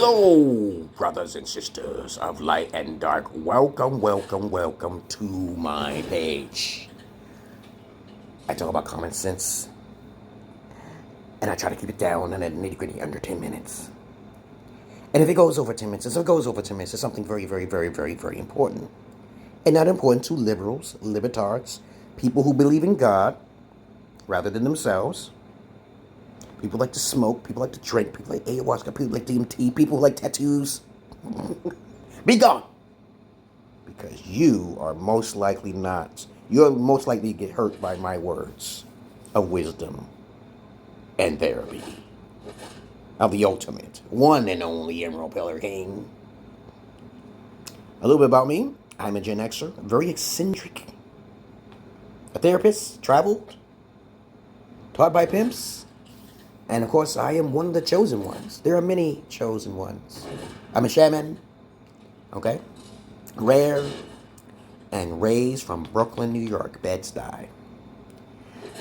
Hello, brothers and sisters of light and dark. Welcome, welcome, welcome to my page. I talk about common sense, and I try to keep it down and at nitty-gritty under 10 minutes. And if it goes over 10 minutes, it's something very, very, very, very, very important. And not important to liberals, libertards, people who believe in God rather than themselves. People like to smoke, people like to drink, people like ayahuasca, people like DMT, people like tattoos. Be gone! Because you're most likely to get hurt by my words of wisdom and therapy of the ultimate, one and only Emerald Pillar King. A little bit about me. I'm a Gen Xer, very eccentric. A therapist, traveled, taught by Pimps. And of course, I am one of the chosen ones. There are many chosen ones. I'm a shaman, okay? Rare and raised from Brooklyn, New York, Bed-Stuy.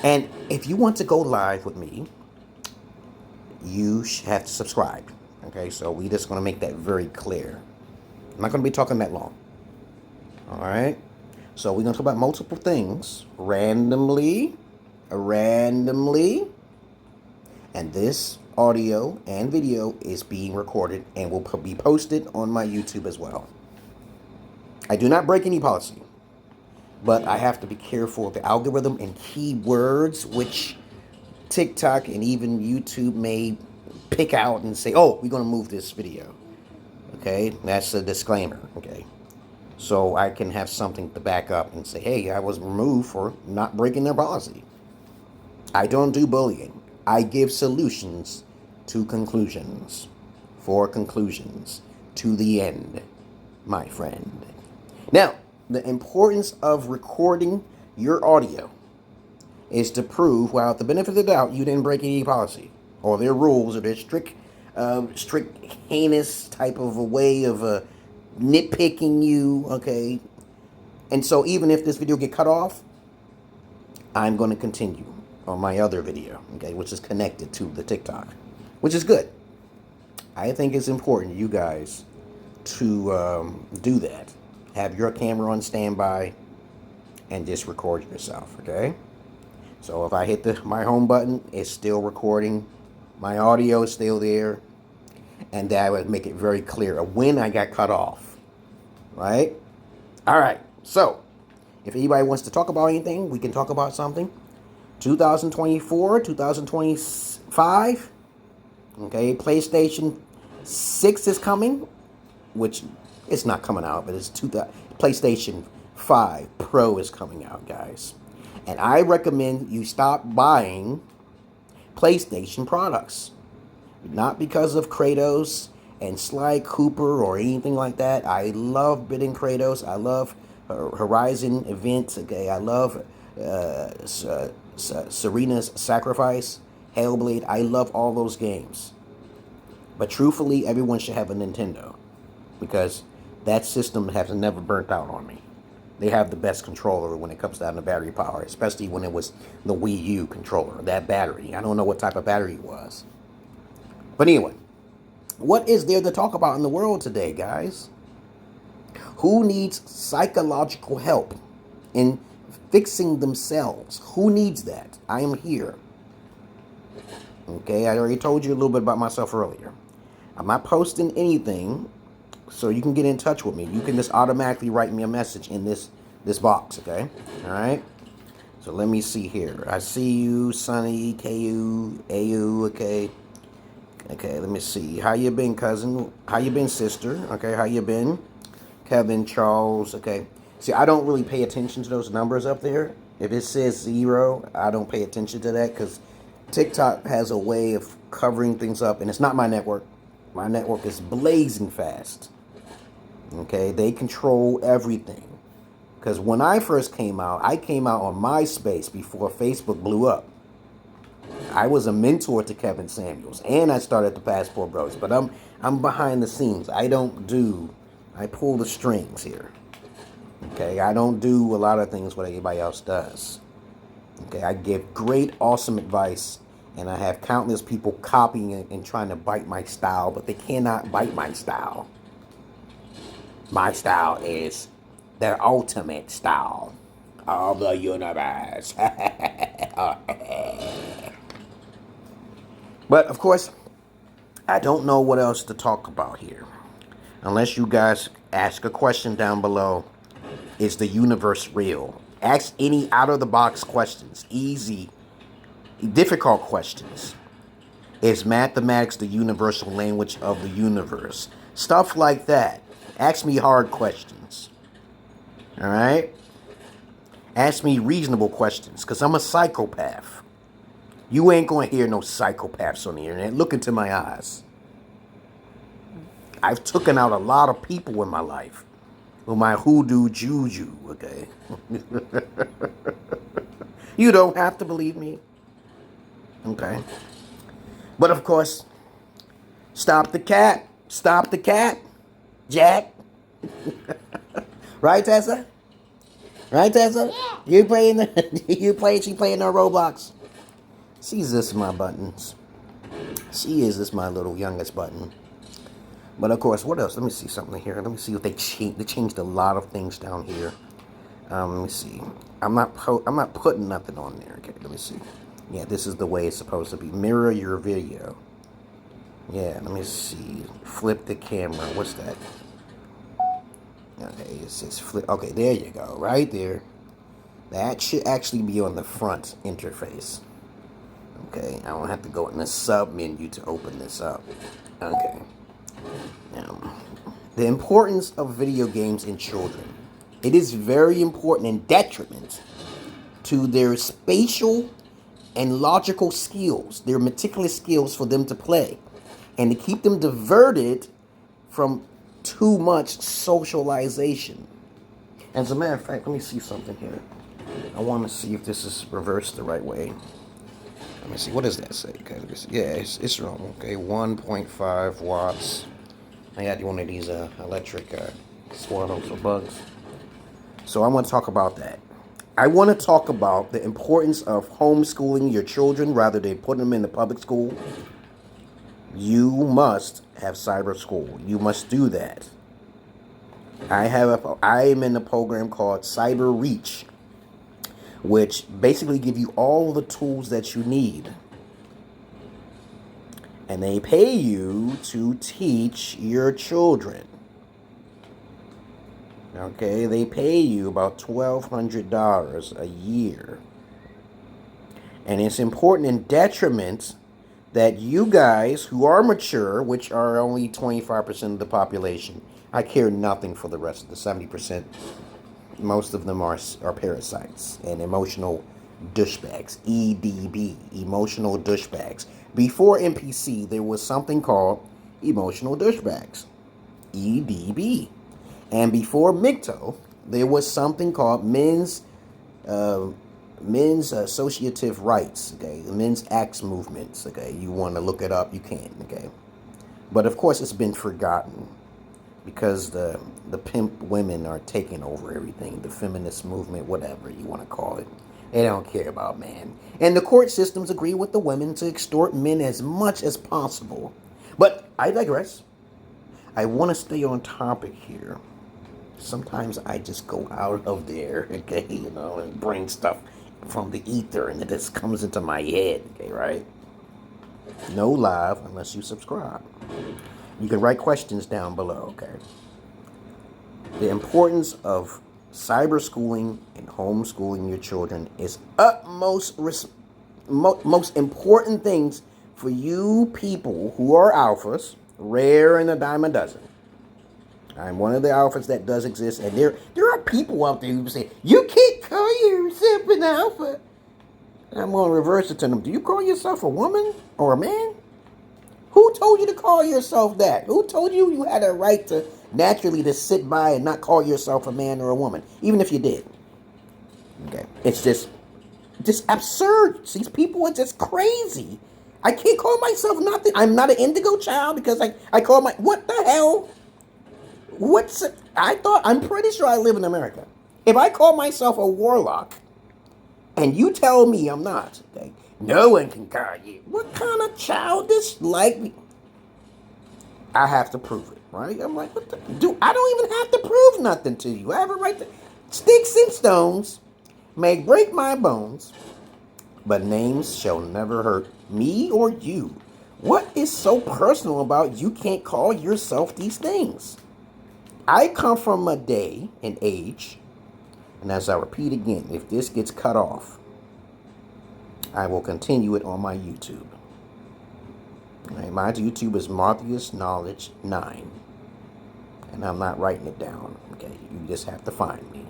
And if you want to go live with me, you have to subscribe, okay? So we just going to make that very clear. I'm not going to be talking that long, all right? So we're going to talk about multiple things randomly. And this audio and video is being recorded and will be posted on my YouTube as well. I do not break any policy, but I have to be careful of the algorithm and keywords, which TikTok and even YouTube may pick out and say, oh, we're going to move this video. Okay, that's a disclaimer. Okay, so I can have something to back up and say, hey, I was removed for not breaking their policy. I don't do bullying. I give solutions to conclusions, for conclusions, to the end, my friend. Now, the importance of recording your audio is to prove, well, the benefit of the doubt, you didn't break any policy, or their rules, or their strict, heinous type of a way of nitpicking you, okay? And so even if this video get cut off, I'm going to continue on my other video, okay, which is connected to the TikTok, which is good. I think it's important, you guys, to do that. Have your camera on standby and just record yourself, okay? So if I hit my home button, it's still recording. My audio is still there. And that would make it very clear of when I got cut off, right? All right, so if anybody wants to talk about anything, we can talk about something. 2024, 2025, okay, PlayStation 6 is coming, which it's not coming out, but it's PlayStation 5 Pro is coming out, guys. And I recommend you stop buying PlayStation products. Not because of Kratos and Sly Cooper or anything like that. I love bidding Kratos. I love Horizon events, okay. I love Serena's Sacrifice, Hellblade. I love all those games. But truthfully, everyone should have a Nintendo, because that system has never burnt out on me. They have the best controller when it comes down to battery power, especially when it was the Wii U controller, that battery. I don't know what type of battery it was. But anyway, what is there to talk about in the world today, guys? Who needs psychological help in fixing themselves? Who needs that? I am here. Okay, I already told you a little bit about myself earlier. I'm not posting anything, so you can get in touch with me. You can just automatically write me a message in this box, okay? All right? So let me see here. I see you, Sonny, KU, AU, okay? Okay, let me see. How you been, cousin? How you been, sister? Okay, how you been? Kevin, Charles, okay. See, I don't really pay attention to those numbers up there. If it says 0, I don't pay attention to that, because TikTok has a way of covering things up, and it's not my network. My network is blazing fast. Okay, they control everything. Because when I first came out, I came out on MySpace before Facebook blew up. I was a mentor to Kevin Samuels, and I started the Passport Bros. But I'm behind the scenes. I pull the strings here. Okay, I don't do a lot of things what anybody else does. Okay, I give great, awesome advice And I have countless people copying it and trying to bite my style, but they cannot bite my style. My style is the ultimate style of the universe. But of course, I don't know what else to talk about here. Unless you guys ask a question down below. Is the universe real? Ask any out-of-the-box questions. Easy, difficult questions. Is mathematics the universal language of the universe? Stuff like that. Ask me hard questions. Alright? Ask me reasonable questions, because I'm a psychopath. You ain't going to hear no psychopaths on the internet. Look into my eyes. I've taken out a lot of people in my life with my hoodoo juju, okay? You don't have to believe me. Okay? But of course, stop the cat. Stop the cat, Jack. Right, Tessa? Right, Tessa? Yeah. You playing she playing her Roblox. She's this my buttons. She is this my little youngest button. But of course, what else? Let me see something here. Let me see what they changed. They changed a lot of things down here. Let me see. I'm not putting nothing on there. Okay, let me see. Yeah, this is the way it's supposed to be. Mirror your video. Yeah, let me see. Flip the camera. What's that? Okay, it says flip. Okay, there you go. Right there. That should actually be on the front interface. Okay, I don't have to go in the sub menu to open this up. Okay. Now, the importance of video games in children. It is very important and detriment to their spatial and logical skills, their meticulous skills for them to play, and to keep them diverted from too much socialization. As a matter of fact, let me see something here. I want to see if this is reversed the right way. Let me see. What does that say? Okay, let me see. Yeah, it's wrong. Okay, 1.5 watts. I got one of these electric swallows or bugs. So I want to talk about that. I want to talk about the importance of homeschooling your children rather than putting them in the public school. You must have cyber school. You must do that. I am in a program called Cyber Reach, which basically give you all the tools that you need. And they pay you to teach your children. Okay, they pay you about $1,200 a year. And it's important and detriment that you guys who are mature, which are only 25% of the population, I care nothing for the rest of the 70%. Most of them are parasites and emotional douchebags. EDB, emotional douchebags. Before NPC, there was something called emotional douchebags. EDB. And before MGTOW, there was something called men's associative rights. Okay, the men's acts movements. Okay, you want to look it up, you can. Okay, but of course it's been forgotten because the pimp women are taking over everything. The feminist movement, whatever you want to call it, they don't care about man. And the court systems agree with the women to extort men as much as possible. But I digress. I want to stay on topic here. Sometimes I just go out of there, okay, and bring stuff from the ether, and it just comes into my head, okay, right? No live unless you subscribe. You can write questions down below, okay? The importance of cyber schooling and homeschooling your children is most important things for you people who are alphas, rare in a dime a dozen. I'm one of the alphas that does exist, and there are people out there who say, you can't call yourself an alpha. And I'm going to reverse it to them. Do you call yourself a woman or a man? Who told you to call yourself that? Who told you you had a right to naturally to sit by and not call yourself a man or a woman, even if you did? Okay, it's just absurd. These people are just crazy. I can't call myself nothing. I'm not an indigo child because I call my, what the hell? I'm pretty sure I live in America. If I call myself a warlock, and you tell me I'm not, okay, No one can call you. What kind of childish, like, I have to prove it, right? I'm like, what the, dude, I don't even have to prove nothing to you. I have a right to, sticks and stones may break my bones, but names shall never hurt me or you. What is so personal about you can't call yourself these things? I come from a day and age, and as I repeat again, if this gets cut off, I will continue it on my YouTube. Right, my YouTube is Marthius Knowledge 9. And I'm not writing it down. Okay, you just have to find me.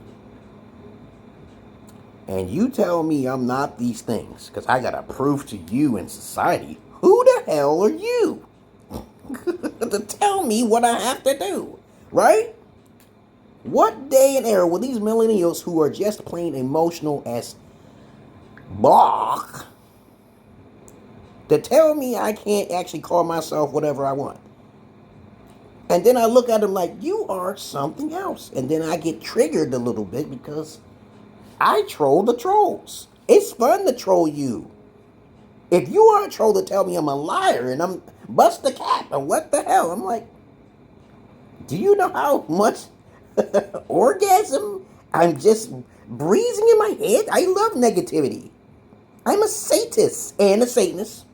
And you tell me I'm not these things, because I gotta prove to you in society, who the hell are you? To tell me what I have to do, right? What day and era will these millennials who are just plain emotional as block to tell me I can't actually call myself whatever I want? And then I look at them like, you are something else. And then I get triggered a little bit because I troll the trolls. It's fun to troll you. If you are a troll to tell me I'm a liar and I'm bust the cap and what the hell, I'm like, do you know how much orgasm I'm just breezing in my head? I love negativity. I'm a Satanist and a Satanist.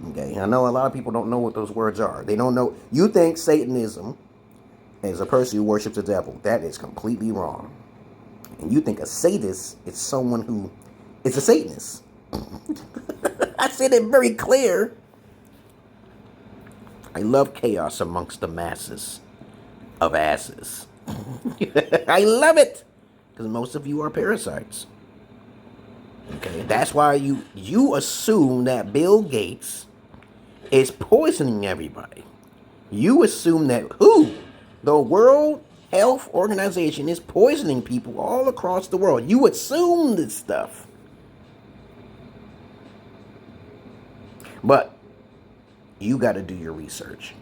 Okay, I know a lot of people don't know what those words are. They don't know. You think Satanism is a person who worships the devil. That is completely wrong. And you think a sadist is someone who is a Satanist. I said it very clear. I love chaos amongst the masses of asses. I love it. Because most of you are parasites. Okay, that's why you assume that Bill Gates is poisoning everybody. You assume that the World Health Organization is poisoning people all across the world. You assume this stuff. But you got to do your research.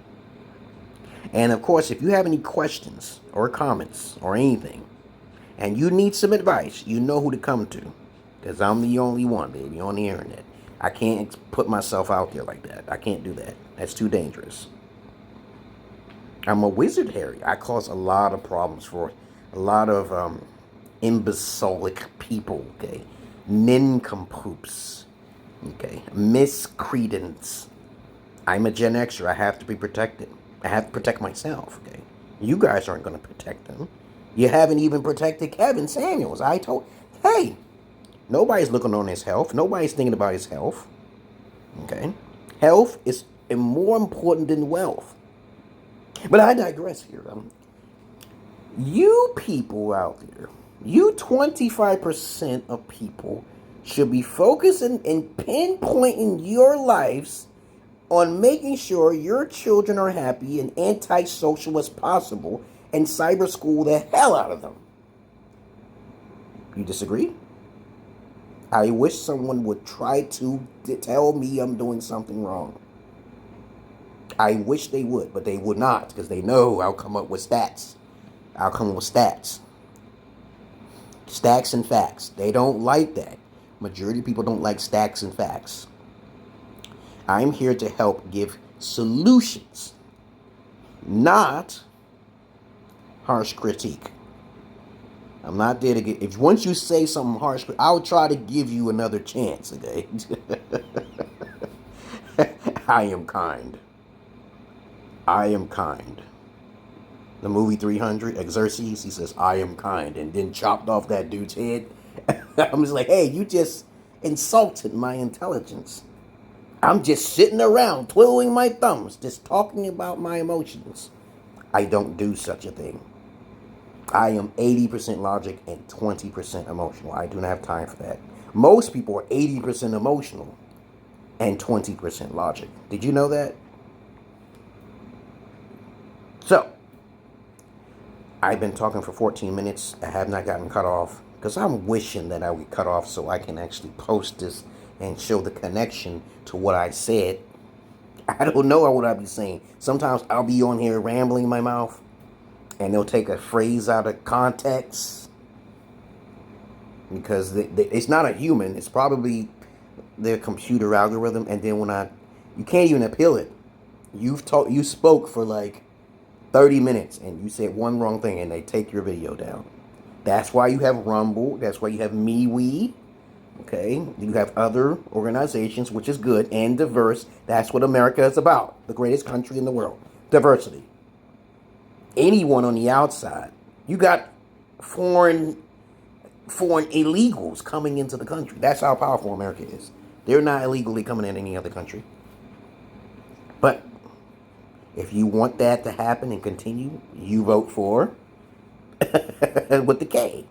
And of course, if you have any questions or comments or anything, and you need some advice, you know who to come to. Because I'm the only one, baby, on the internet. I can't put myself out there like that. I can't do that. That's too dangerous. I'm a wizard, Harry. I cause a lot of problems for a lot of imbecilic people, okay? Nincompoops, okay? Miscredence. I'm a Gen Xer. I have to be protected. I have to protect myself, okay? You guys aren't going to protect them. You haven't even protected Kevin Samuels. Hey, nobody's looking on his health. Nobody's thinking about his health. Okay? Health is more important than wealth. But I digress here. You people out there, you 25% of people should be focusing and pinpointing your lives on making sure your children are happy and antisocial as possible and cyber school the hell out of them. You disagree? I wish someone would try to tell me I'm doing something wrong. I wish they would, but they would not, because they know I'll come up with stats. I'll come up with stats. Stacks and facts. They don't like that. Majority of people don't like stacks and facts. I'm here to help give solutions, not harsh critique. I'm not there to get... If once you say something harsh, I'll try to give you another chance, okay? I am kind. I am kind. The movie 300, Xerxes, he says, I am kind, and then chopped off that dude's head. I'm just like, hey, you just insulted my intelligence. I'm just sitting around twiddling my thumbs, just talking about my emotions. I don't do such a thing. I am 80% logic and 20% emotional. I do not have time for that. Most people are 80% emotional and 20% logic. Did you know that? So, I've been talking for 14 minutes. I have not gotten cut off because I'm wishing that I would cut off so I can actually post this and show the connection to what I said. I don't know what I'll be saying. Sometimes I'll be on here rambling my mouth and they'll take a phrase out of context because it's not a human. It's probably their computer algorithm, and then you can't even appeal it. You spoke for like 30 minutes and you said one wrong thing and they take your video down. That's why you have Rumble. That's why you have MeWe. Okay, you have other organizations, which is good and diverse. That's what America is about. The greatest country in the world. Diversity. Anyone on the outside, you got foreign illegals coming into the country. That's how powerful America is. They're not illegally coming in any other country. But if you want that to happen and continue, you vote for with the K.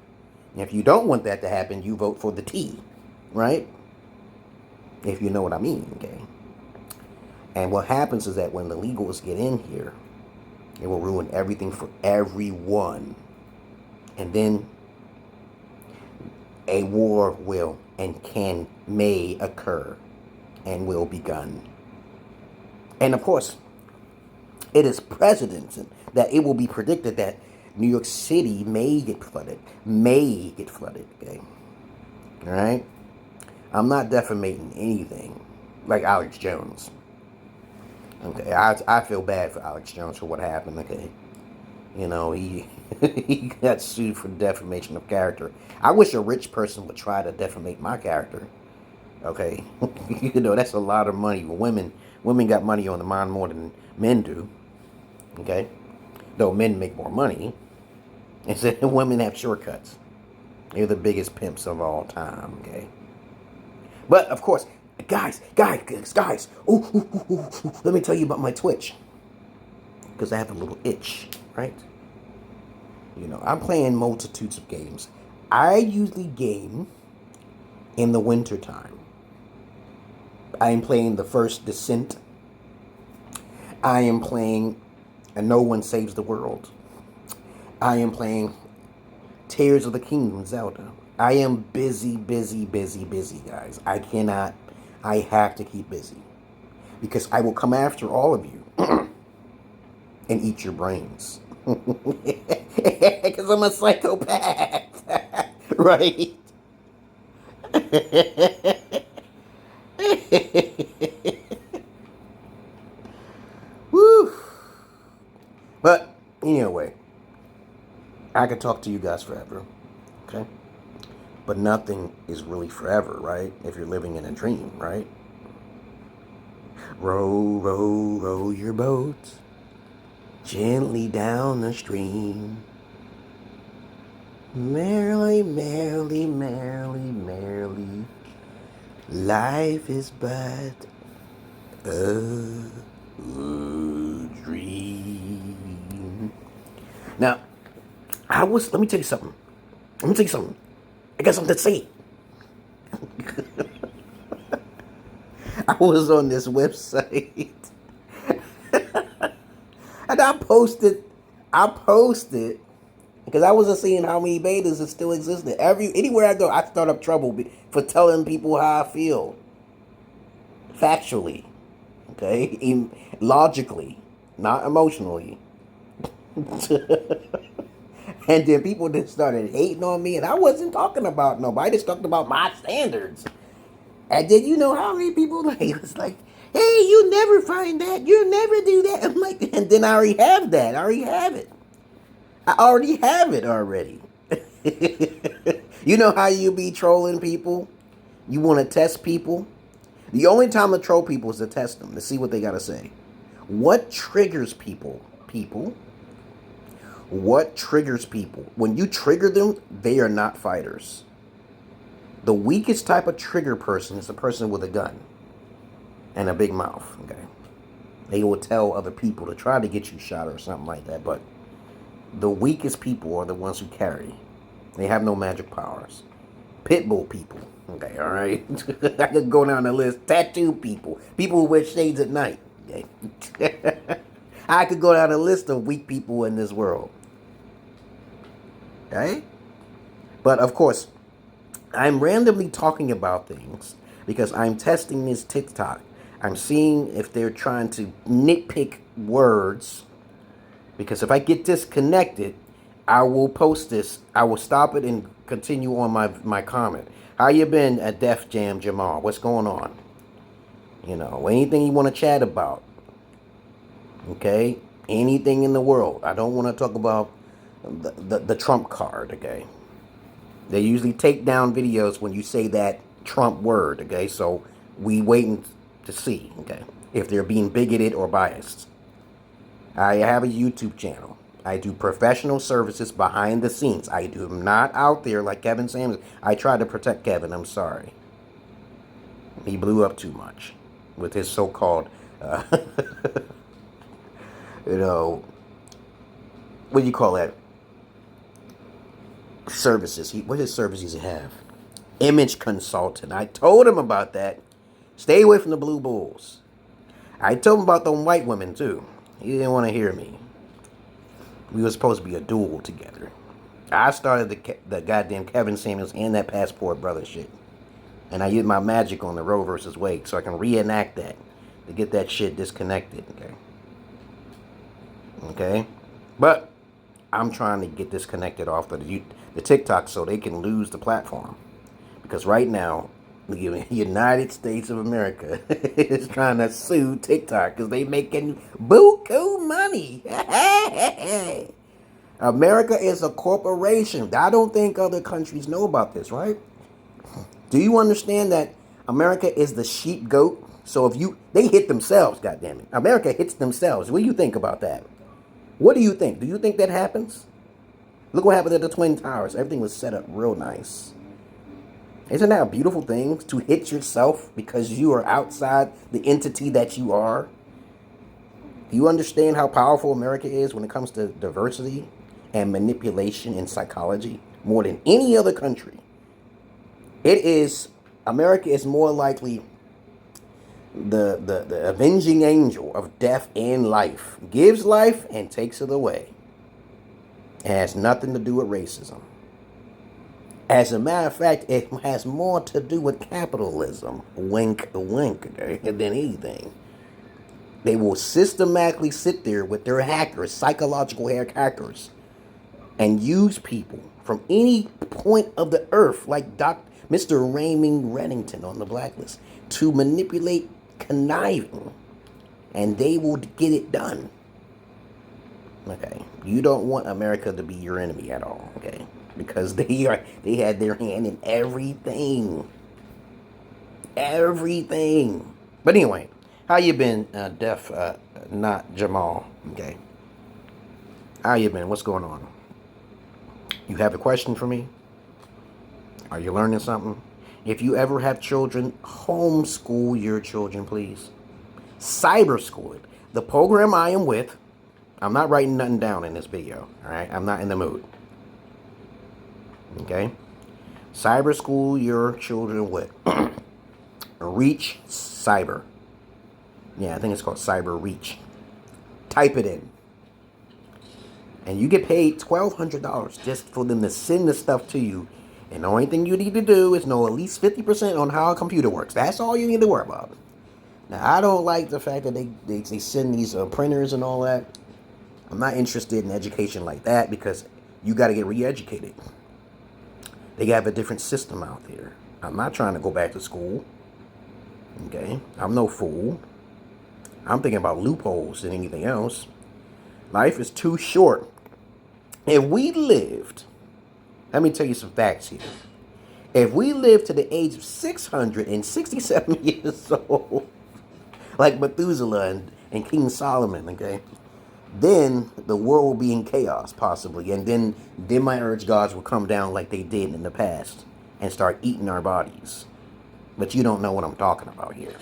And if you don't want that to happen, you vote for the T, right? If you know what I mean, okay? And what happens is that when the legals get in here, it will ruin everything for everyone. And then a war will and may occur and will begun. And of course, it is precedent that it will be predicted that New York City may get flooded. Okay? All right? I'm not defamating anything like Alex Jones. Okay, I feel bad for Alex Jones for what happened, okay? You know, he got sued for defamation of character. I wish a rich person would try to defamate my character. Okay? You know, that's a lot of money. Women got money on the mind more than men do. Okay? Though men make more money. And so women have shortcuts. They're the biggest pimps of all time, okay? But, of course, guys, ooh, let me tell you about my Twitch. Because I have a little itch, right? You know, I'm playing multitudes of games. I usually game in the winter time. I am playing The First Descent. I am playing And No One Saves the World. I am playing Tears of the Kingdom, Zelda. I am busy, guys. I have to keep busy. Because I will come after all of you and eat your brains. Because I'm a psychopath. Right? Woo. But, anyway, I could talk to you guys forever. Okay? But nothing is really forever, right? If you're living in a dream, right? Row, row, row your boat gently down the stream. Merrily, merrily, merrily, merrily. Life is but a dream. Now, let me tell you something. I got something to say. I was on this website. And I posted, because I wasn't seeing how many betas still existed. Anywhere I go, I start up trouble for telling people how I feel. Factually. Okay? Logically. Not emotionally. And then people just started hating on me, and I wasn't talking about nobody. I just talked about my standards. And then you know how many people it was like, hey, you never find that. You never do that. I'm like, and then I already have that. I already have it already. You know how you be trolling people? You want to test people? The only time to troll people is to test them, to see what they got to say. What triggers people? What triggers people? When you trigger them, they are not fighters. The weakest type of trigger person is the person with a gun and a big mouth, okay? They will tell other people to try to get you shot or something like that, but the weakest people are the ones who carry. They have no magic powers. Pitbull people, okay, all right? I could go down the list. Tattoo people. People who wear shades at night, okay? I could go down a list of weak people in this world. Okay? But, of course, I'm randomly talking about things because I'm testing this TikTok. I'm seeing if they're trying to nitpick words. Because if I get disconnected, I will post this. I will stop it and continue on my comment. How you been at Def Jam Jamal? What's going on? You know, anything you want to chat about. Okay? Anything in the world. I don't want to talk about the Trump card, okay? They usually take down videos when you say that Trump word, okay? So we waiting to see, okay, if they're being bigoted or biased. I have a YouTube channel. I do professional services behind the scenes. I do not out there like Kevin Samuels. I try to protect Kevin. I'm sorry. He blew up too much with his so-called, you know, what do you call that? Services. What his services he have? Image consultant. I told him about that. Stay away from the blue bulls. I told him about them white women too. He didn't want to hear me. We were supposed to be a duel together. I started the goddamn Kevin Samuels and that Passport Brother shit. And I used my magic on the Roe versus Wade so I can reenact that to get that shit disconnected, okay? Okay? But I'm trying to get this connected off of the TikTok so they can lose the platform. Because right now, the United States of America is trying to sue TikTok because they making buku money. America is a corporation. I don't think other countries know about this, right? Do you understand that America is the sheep goat? So they hit themselves, goddammit. America hits themselves. What do you think about that? What do you think? Do you think that happens? Look what happened at the Twin Towers. Everything was set up real nice. Isn't that a beautiful thing? To hit yourself because you are outside the entity that you are? Do you understand how powerful America is when it comes to diversity and manipulation in psychology? More than any other country. America is more likely the avenging angel of death and life. Gives life and takes it away. It has nothing to do with racism. As a matter of fact, it has more to do with capitalism. Wink, wink, okay, than anything. They will systematically sit there with their hackers, psychological hackers, and use people from any point of the earth, like Mr. Raymond Reddington on the blacklist, to manipulate conniving, and they will get it done. Okay, you don't want America to be your enemy at all, okay? Because they had their hand in everything. Everything. But anyway, how you been, Def, not Jamal, okay? How you been? What's going on? You have a question for me? Are you learning something? If you ever have children, homeschool your children, please. Cyberschool it. The program I am with, I'm not writing nothing down in this video, all right? I'm not in the mood. Okay? Cyberschool your children with Reach Cyber. Yeah, I think it's called Cyber Reach. Type it in. And you get paid $1,200 just for them to send the stuff to you. And the only thing you need to do is know at least 50% on how a computer works. That's all you need to worry about. Now, I don't like the fact that they send these printers and all that. I'm not interested in education like that because you got to get re-educated. They have a different system out there. I'm not trying to go back to school. Okay? I'm no fool. I'm thinking about loopholes than anything else. Life is too short. If we lived, let me tell you some facts here. If we lived to the age of 667 years old, like Methuselah and King Solomon, okay, then the world will be in chaos, possibly. And then my urge gods will come down like they did in the past and start eating our bodies. But you don't know what I'm talking about here.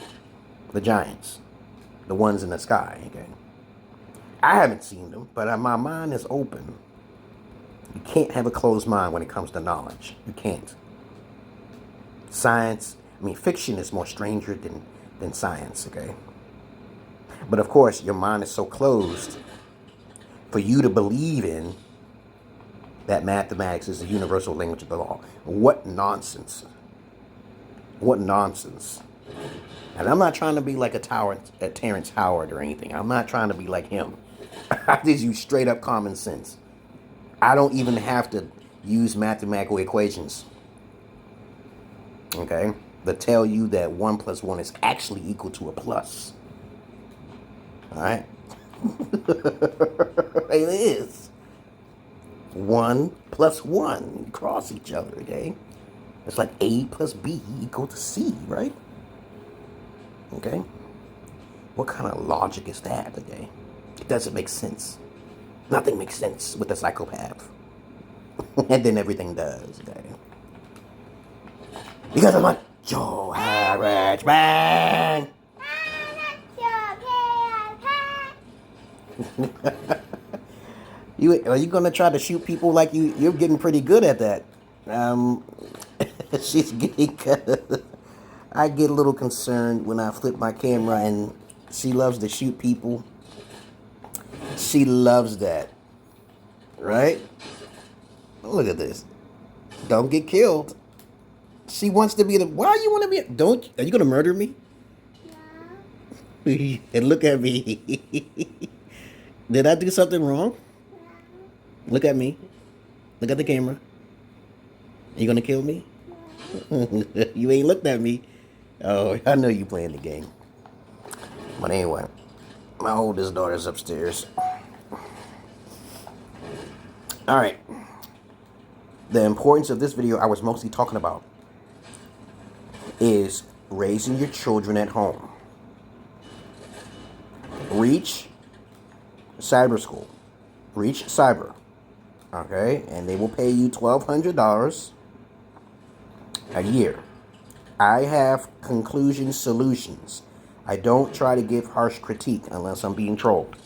The giants. The ones in the sky, okay? I haven't seen them, but my mind is open. You can't have a closed mind when it comes to knowledge. You can't. Science, fiction is more stranger than science, okay? But of course, your mind is so closed for you to believe in that mathematics is the universal language of the law. What nonsense. What nonsense. And I'm not trying to be like a Terrence Howard or anything. I'm not trying to be like him. I just use straight up common sense. I don't even have to use mathematical equations, okay, that tell you that 1 plus 1 is actually equal to a plus. All right? It is. 1 plus 1 cross each other, okay? It's like A plus B equal to C, right? Okay? What kind of logic is that, okay? It doesn't make sense. Nothing makes sense with a psychopath. And then everything does, okay? Because I'm a Joe Harris man. Are you gonna try to shoot people like you're getting pretty good at that? She's getting. I get a little concerned when I flip my camera, and she loves to shoot people. She loves that, right? Look at this. Don't get killed. She wants to be the. Why you want to be? Don't. Are you gonna murder me? Yeah. And look at me. Did I do something wrong? Yeah. Look at me. Look at the camera. Are you gonna kill me? Yeah. You ain't looked at me. Oh, I know you playing the game. But anyway, my oldest daughter's upstairs. All right. The importance of this video I was mostly talking about is raising your children at home. Reach cyber school. Reach cyber. Okay? And they will pay you $1,200 a year. I have conclusion solutions. I don't try to give harsh critique unless I'm being trolled.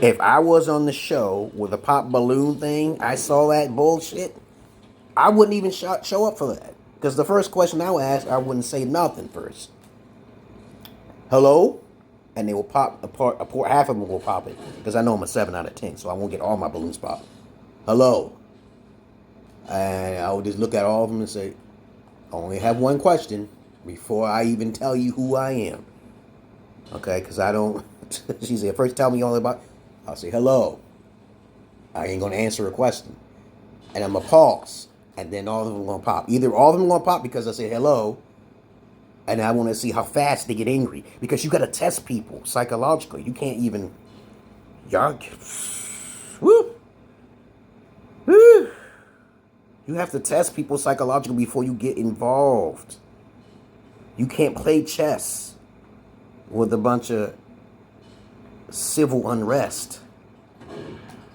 If I was on the show with a pop balloon thing, I saw that bullshit, I wouldn't even show up for that. Because the first question I would ask, I wouldn't say nothing first. Hello? And they will pop, half of them will pop it. Because I know I'm a 7 out of 10, so I won't get all my balloons popped. Hello? And I would just look at all of them and say, I only have one question before I even tell you who I am. Okay? Because I don't, she said, first tell me all about, I'll say, hello. I ain't going to answer a question. And I'm going to pause. And then all of them are going to pop. Either all of them are going to pop because I say hello. And I want to see how fast they get angry. Because you got to test people psychologically. You can't even, y'all, woo. Woo. You have to test people psychologically before you get involved. You can't play chess with a bunch of civil unrest.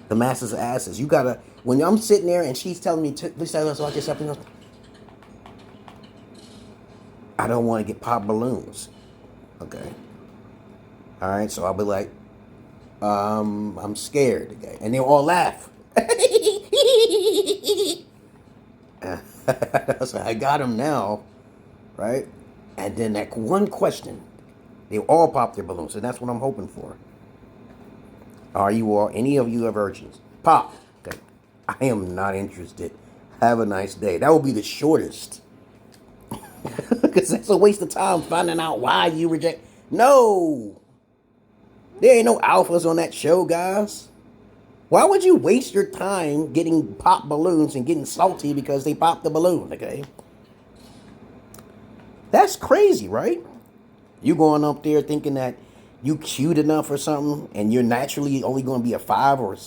The masses of asses. You gotta, when I'm sitting there and she's telling me, please tell us about yourself, I don't want to get pop balloons. Okay. All right, so I'll be like, I'm scared. Okay. And they'll all laugh. So I got them now, right? And then that one question, they all pop their balloons, and that's what I'm hoping for. Are you all, any of you are virgins? Pop. Okay. I am not interested. Have a nice day. That will be the shortest. Because that's a waste of time finding out why you reject. No. There ain't no alphas on that show, guys. Why would you waste your time getting pop balloons and getting salty because they popped the balloon, okay? That's crazy, right? You going up there thinking that you cute enough or something, and you're naturally only going to be a 5 or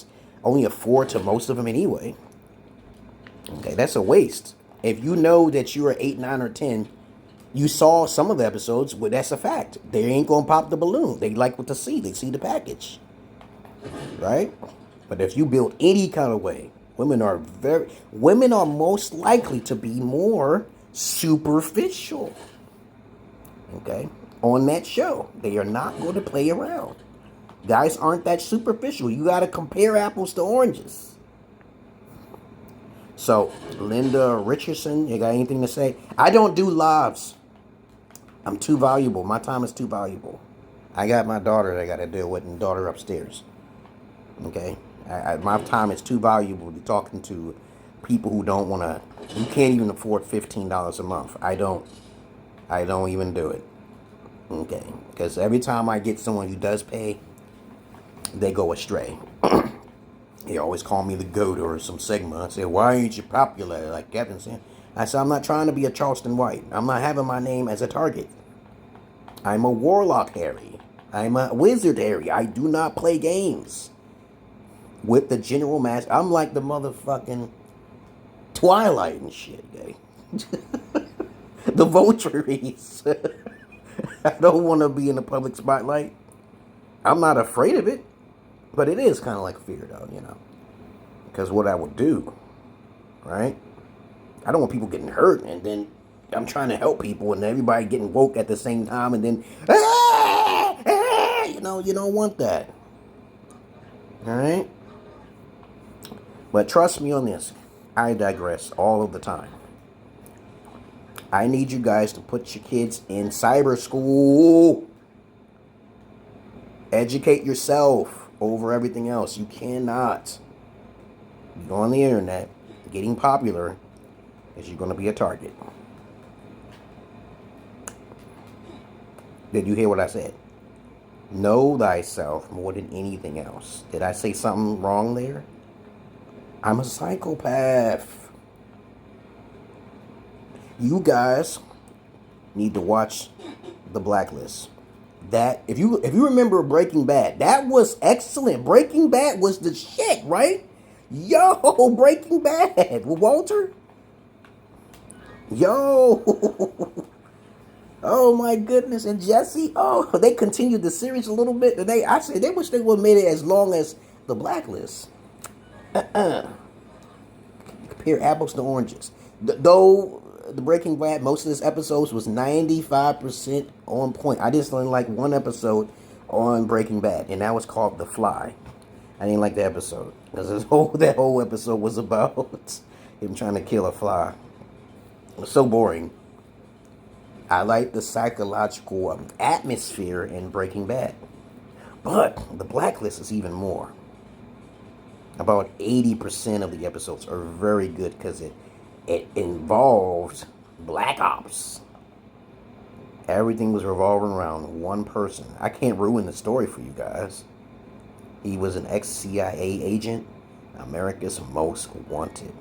only a 4 to most of them anyway. Okay, that's a waste. If you know that you're an 8, 9, or 10, you saw some of the episodes, well, that's a fact. They ain't going to pop the balloon. They like what to see. They see the package. Right? But if you build any kind of way, women are most likely to be more superficial. Okay? On that show. They are not going to play around. Guys aren't that superficial. You got to compare apples to oranges. So, Linda Richardson, you got anything to say? I don't do lives. I'm too valuable. My time is too valuable. I got my daughter that I got to deal with, and daughter upstairs. Okay? My time is too valuable to talking to people who don't want to, you can't even afford $15 a month. I don't even do it. Okay? Because every time I get someone who does pay, they go astray. He always called me the goat or some Sigma. I said, why ain't you popular like Kevin said? I said, I'm not trying to be a Charleston White. I'm not having my name as a target. I'm a Warlock Harry. I'm a Wizard Harry. I do not play games with the general mass. I'm like the motherfucking Twilight and shit, gay. The votaries. I don't want to be in the public spotlight. I'm not afraid of it, but it is kind of like fear, though, you know. Because what I would do, right? I don't want people getting hurt, and then I'm trying to help people, and everybody getting woke at the same time, and then, you know, you don't want that. All right? But trust me on this. I digress all of the time. I need you guys to put your kids in cyber school. Educate yourself over everything else. You cannot go on the internet getting popular because you're going to be a target. Did you hear what I said? Know thyself more than anything else. Did I say something wrong there? I'm a psychopath. You guys need to watch The Blacklist. That if you remember Breaking Bad, that was excellent. Breaking Bad was the shit, right? Yo, Breaking Bad with Walter. Yo. Oh my goodness, and Jesse. Oh, they continued the series a little bit. I said they wish they would have made it as long as The Blacklist. Compare apples to oranges. Though the Breaking Bad, most of this episodes was 95% on point. I just didn't like one episode on Breaking Bad, and that was called The Fly. I didn't like the episode because that whole episode was about him trying to kill a fly. It was so boring. I like the psychological atmosphere in Breaking Bad, but The Blacklist is even more. About 80% of the episodes are very good because it involved black ops. Everything was revolving around one person. I can't ruin the story for you guys. He was an ex-CIA agent, America's most wanted.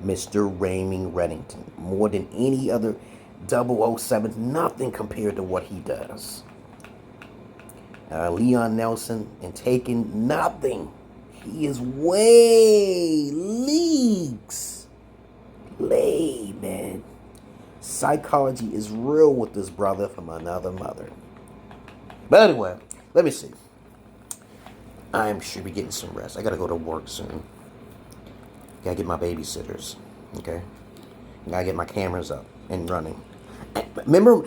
Mr. Raymond Reddington. More than any other 007, nothing compared to what he does. Leon Nelson and Taken, nothing. He is way leagues. Man. Psychology is real with this brother from another mother. But anyway, let me see. I should be getting some rest. I gotta go to work soon. Gotta get my babysitters. Okay? Gotta get my cameras up and running. Remember?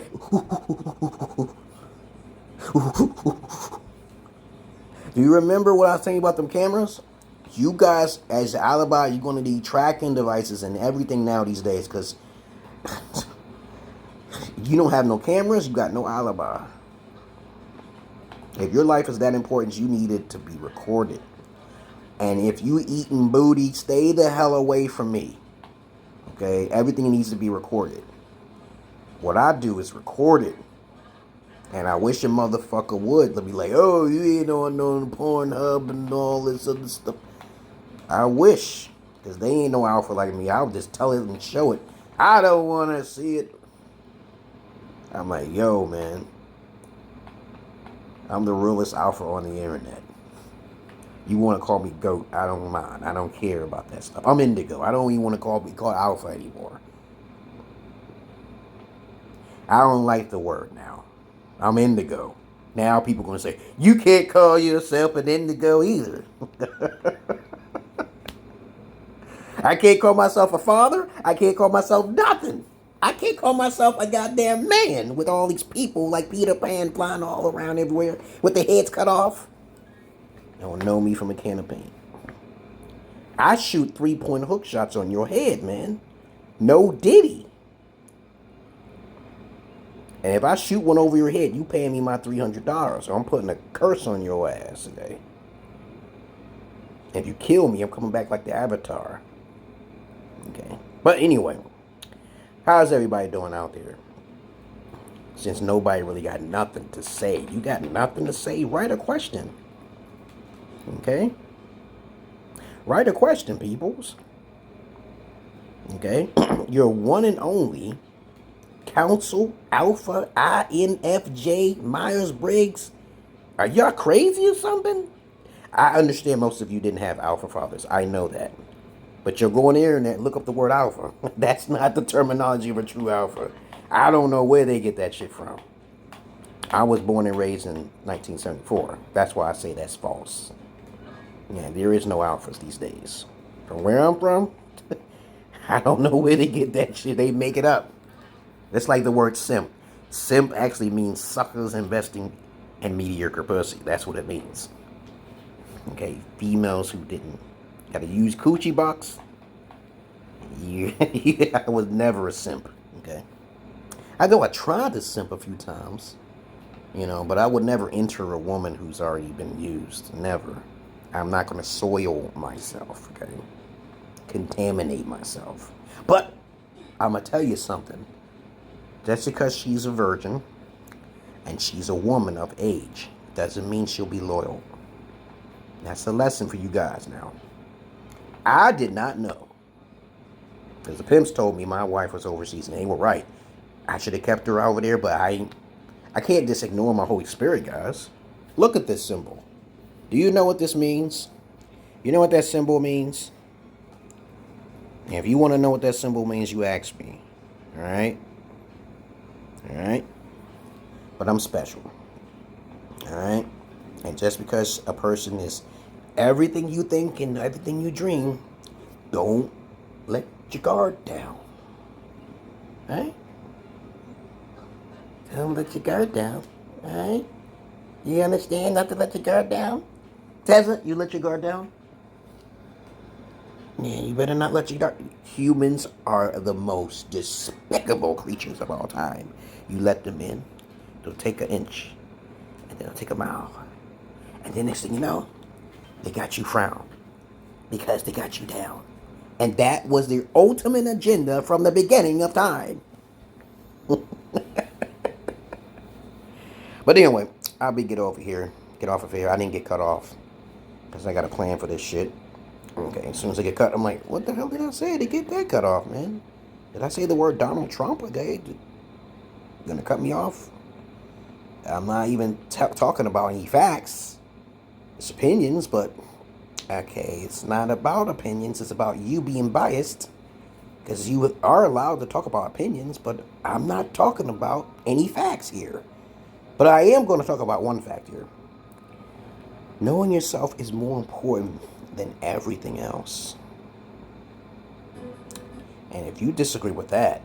Do you remember what I was saying about them cameras? You guys, as an alibi, you're going to need tracking devices and everything now these days because you don't have no cameras, you got no alibi. If your life is that important, you need it to be recorded. And if you eating booty, stay the hell away from me. Okay? Everything needs to be recorded. What I do is record it. And I wish a motherfucker would. They'll be like, oh, you ain't on no Pornhub and all this other stuff. I wish. Because they ain't no alpha like me. I'll just tell it and show it. I don't want to see it. I'm like, yo, man. I'm the realest alpha on the internet. You want to call me GOAT, I don't mind. I don't care about that stuff. I'm indigo. I don't even want to be called alpha anymore. I don't like the word now. I'm indigo. Now people are going to say, you can't call yourself an indigo either. I can't call myself a father. I can't call myself nothing. I can't call myself a goddamn man with all these people like Peter Pan flying all around everywhere with their heads cut off. They don't know me from a can of paint. I shoot 3-point hook shots on your head, man. No Diddy. And if I shoot one over your head, you paying me my $300. Or I'm putting a curse on your ass today. If you kill me, I'm coming back like the Avatar. Okay. But anyway, how's everybody doing out there? Since nobody really got nothing to say. You got nothing to say? Write a question. Okay? Write a question, peoples. Okay? Your one and only Council Alpha INFJ Myers-Briggs. Are y'all crazy or something? I understand most of you didn't have alpha fathers. I know that. But you'll go on the internet, look up the word alpha. That's not the terminology of a true alpha. I don't know where they get that shit from. I was born and raised in 1974. That's why I say that's false. Yeah, there is no alphas these days. From where I'm from, I don't know where they get that shit. They make it up. It's like the word simp. Simp actually means suckers investing in mediocre pussy. That's what it means. Okay, females who didn't got a used coochie box. I was never a simp. Okay, I tried to simp a few times, but I would never enter a woman who's already been used. Never. I'm not going to soil myself. Okay, contaminate myself. But I'm gonna tell you something. Just because she's a virgin and she's a woman of age doesn't mean she'll be loyal. That's a lesson for you guys now. I did not know. Because the pimps told me my wife was overseas, and they were right. I should have kept her over there, but I can't just ignore my Holy Spirit, guys. Look at this symbol. Do you know what this means? You know what that symbol means? And if you want to know what that symbol means, you ask me. Alright? Alright? But I'm special. Alright? And just because a person is everything you think and everything you dream, don't let your guard down. Alright? Don't let your guard down. Alright? You understand not to let your guard down? Tessa, you let your guard down? Yeah, you better not let your guard. Humans are the most despicable creatures of all time. You let them in, they'll take an inch, and then they'll take a mile. And then next thing you know, they got you frowned because they got you down. And that was their ultimate agenda from the beginning of time. But anyway, I'll get off of here. Get off of here. I didn't get cut off because I got a plan for this shit. Okay, as soon as I get cut, I'm like, what the hell did I say to get that cut off, man? Did I say the word Donald Trump? Okay, gonna cut me off? I'm not even talking about any facts. It's opinions, but okay, it's not about opinions. It's about you being biased, because you are allowed to talk about opinions, but I'm not talking about any facts here. But I am going to talk about one fact here. Knowing yourself is more important than everything else. And if you disagree with that,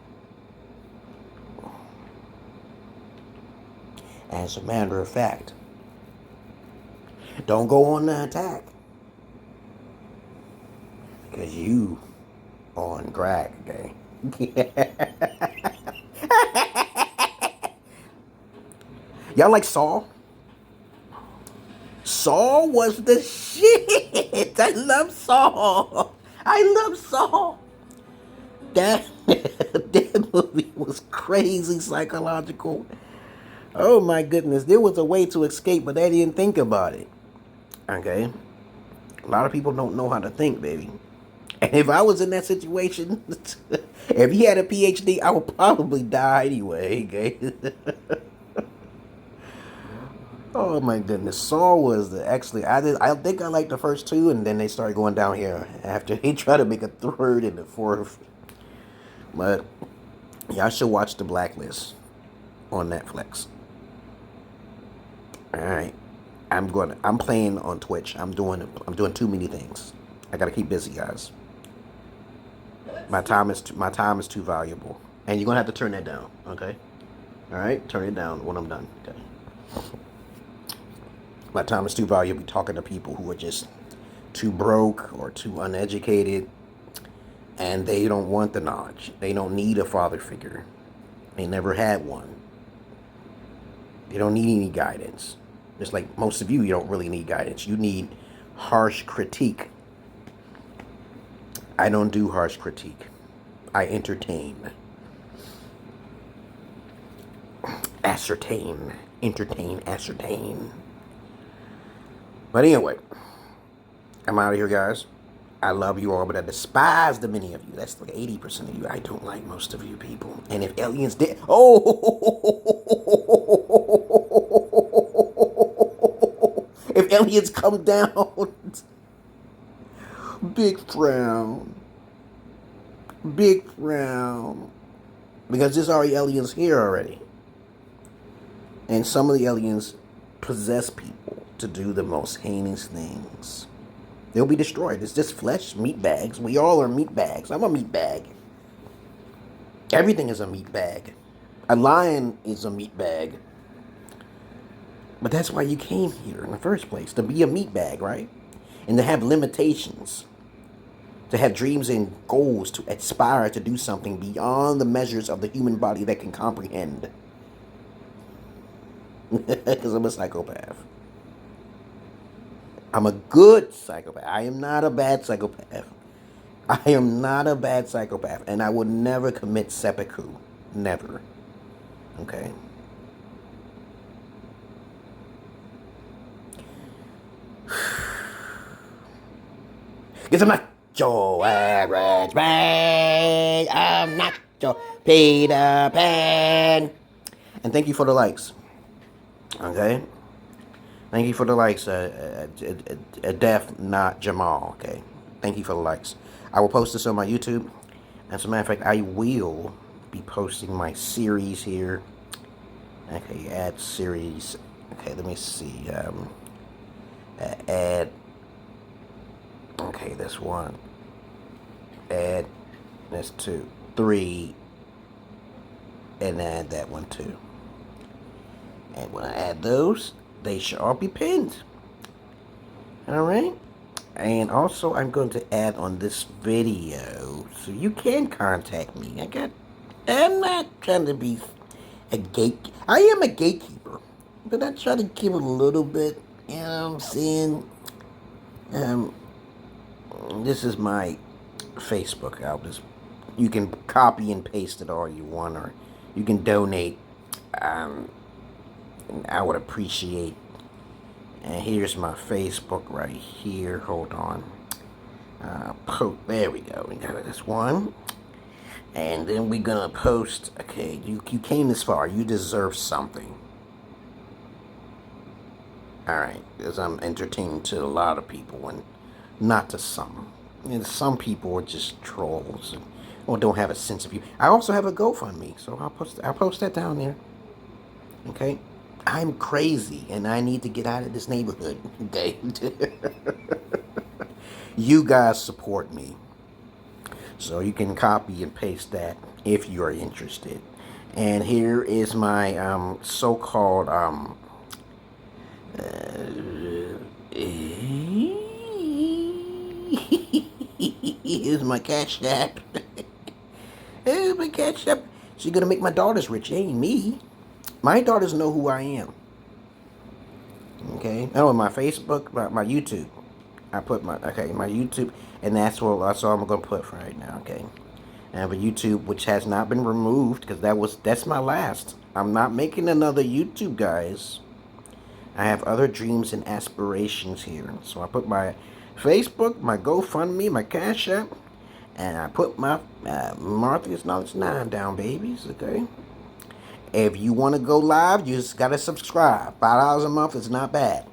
as a matter of fact, don't go on the attack. Because you on crack, okay? Y'all like Saul? Saul was the shit. I love Saul. I love Saul. That movie was crazy psychological. Oh my goodness. There was a way to escape, but they didn't think about it. Okay? A lot of people don't know how to think, baby. And if I was in that situation, if he had a PhD, I would probably die anyway, okay? Oh my goodness, Saul was I think I liked the first two, and then they started going down here after he tried to make a third and a fourth. But y'all should watch The Blacklist on Netflix. Alright. I'm playing on Twitch. I'm doing too many things. I gotta keep busy, guys. My time is too valuable. And you're gonna have to turn that down, okay? Alright? Turn it down when I'm done. Okay. My time is too valuable talking to people who are just too broke or too uneducated, and they don't want the knowledge. They don't need a father figure. They never had one. They don't need any guidance. Just like most of you don't really need guidance. You need harsh critique. I don't do harsh critique. I entertain. Ascertain. Entertain, ascertain. But anyway, I'm out of here, guys. I love you all, but I despise the many of you. That's like 80% of you. I don't like most of you people. And if aliens did, if aliens come down, big frown, big frown, because there's already aliens here already, and some of the aliens possess people to do the most heinous things. They'll be destroyed. It's just flesh, meat bags. We all are meat bags. I'm a meat bag. Everything is a meat bag. A lion is a meat bag. But that's why you came here in the first place, to be a meat bag, right? And to have limitations. To have dreams and goals, to aspire to do something beyond the measures of the human body that can comprehend. Because I'm a psychopath. I'm a good psychopath. I am not a bad psychopath. I am not a bad psychopath. And I would never commit seppuku. Never. Okay? Because I'm not your average man. I'm not your Peter Pan. And thank you for the likes. Okay? Thank you for the likes, Def, not Jamal, okay? Thank you for the likes. I will post this on my YouTube. As a matter of fact, I will be posting my series here. Okay, add series. Okay, let me see. Add. Okay, that's one. Add. That's two. Three. And add that one too. And when I add those, they should all be pinned. Alright? And also, I'm going to add on this video, so you can contact me. I'm not trying to be a I am a gatekeeper, but I try to give a little bit, you know what I'm saying? This is my Facebook. You can copy and paste it all you want, or you can donate. I would appreciate. And here's my Facebook right here. Hold on. There we go. We got this one. And then we're gonna post. Okay, you came this far. You deserve something. Alright, because I'm entertaining to a lot of people and not to some. And some people are just trolls or don't have a sense of you. I also have a GoFundMe, so I'll post that down there. Okay? I'm crazy and I need to get out of this neighborhood. Okay? You guys support me. So you can copy and paste that if you are interested. And here is my so-called here's my cash app. Here's my cash app. So you're gonna make my daughters rich. It ain't me. My daughters know who I am. Okay? Oh, my Facebook, my YouTube. I put my YouTube, and that's all I'm gonna put for right now. Okay? I have a YouTube which has not been removed because that's my last. I'm not making another YouTube, guys. I have other dreams and aspirations here. So I put my Facebook, my GoFundMe, my Cash App, and I put my Martha's Knowledge 9 down, babies. Okay? If you want to go live, you just got to subscribe. $5 a month is not bad.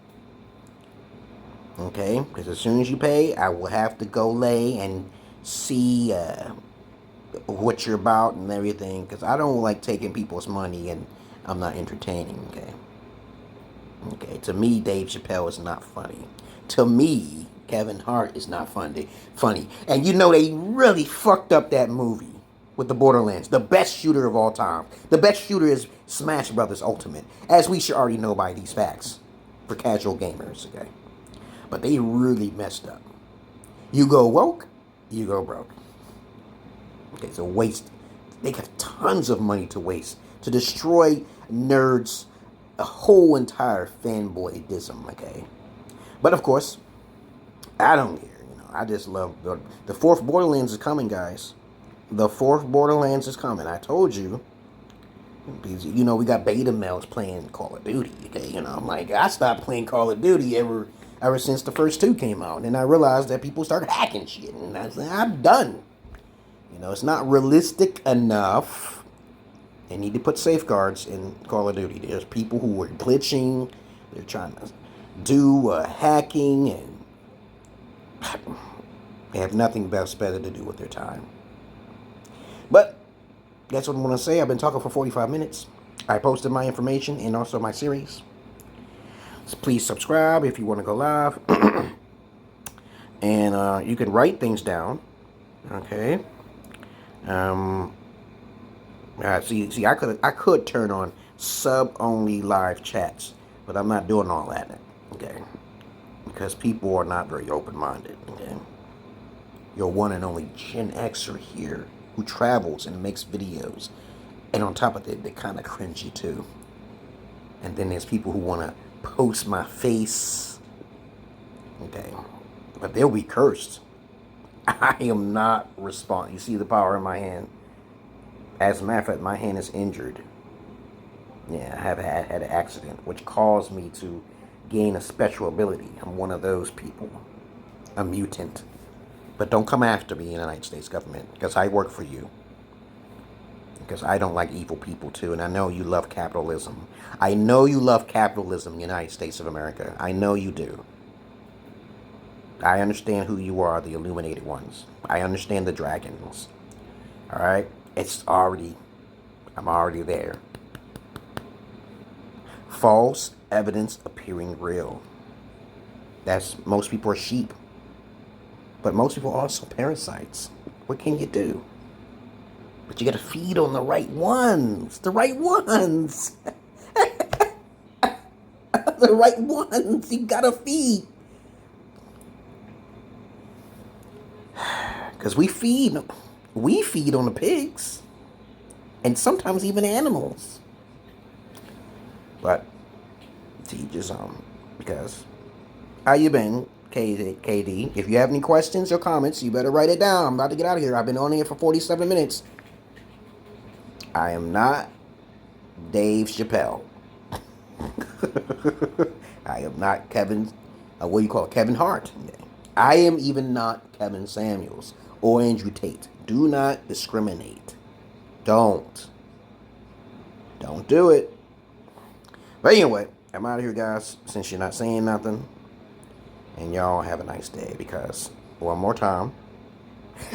Okay? Because as soon as you pay, I will have to go lay and see what you're about and everything. Because I don't like taking people's money and I'm not entertaining. Okay? Okay? To me, Dave Chappelle is not funny. To me, Kevin Hart is not funny. And you know they really fucked up that movie. With the Borderlands, the best shooter of all time. The best shooter is Smash Brothers Ultimate, as we should already know by these facts for casual gamers, okay? But they really messed up. You go woke, you go broke. Okay, so waste. They have tons of money to waste to destroy nerds, a whole entire fanboyism, okay? But of course, I don't care. I just love the fourth Borderlands is coming, guys. The fourth Borderlands is coming. I told you. We got beta males playing Call of Duty. Okay, I'm like, I stopped playing Call of Duty ever ever since the first two came out. And I realized that people started hacking shit. And I said, I'm done. You know, it's not realistic enough. They need to put safeguards in Call of Duty. There's people who are glitching. They're trying to do hacking. And they have nothing better to do with their time. But that's what I want to say. I've been talking for 45 minutes. I posted my information and also my series. So please subscribe if you want to go live. And you can write things down. Okay. See, I could turn on sub-only live chats, but I'm not doing all that. Okay. Because people are not very open-minded. Okay. Your one and only Gen Xer here who travels and makes videos. And on top of that, they're kind of cringy too. And then there's people who want to post my face. Okay. But they'll be cursed. I am not responding. You see the power in my hand? As a matter of fact, my hand is injured. Yeah, I have had an accident, which caused me to gain a special ability. I'm one of those people. A mutant. But don't come after me, United States government, because I work for you. Because I don't like evil people too, and I know you love capitalism. I know you love capitalism, United States of America. I know you do. I understand who you are, the illuminated ones. I understand the dragons. Alright? I'm already there. False evidence appearing real. Most people are sheep. But most people are also parasites. What can you do? But you gotta feed on the right ones. The right ones. The right ones. You gotta feed. Because we feed on the pigs. And sometimes even animals. But to each his own. Because how you been, KD? If you have any questions or comments, you better write it down. I'm about to get out of here. I've been on here for 47 minutes. I am not Dave Chappelle. I am not Kevin, Kevin Hart. I am even not Kevin Samuels or Andrew Tate. Do not discriminate. Don't do it. But anyway, I'm out of here, guys, since you're not saying nothing. And y'all have a nice day, because, one more time,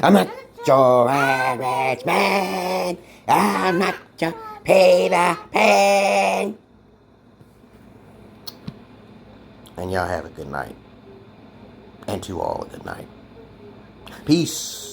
I'm not your average man. I'm not your Peter Pan. And y'all have a good night. And to all a good night. Peace.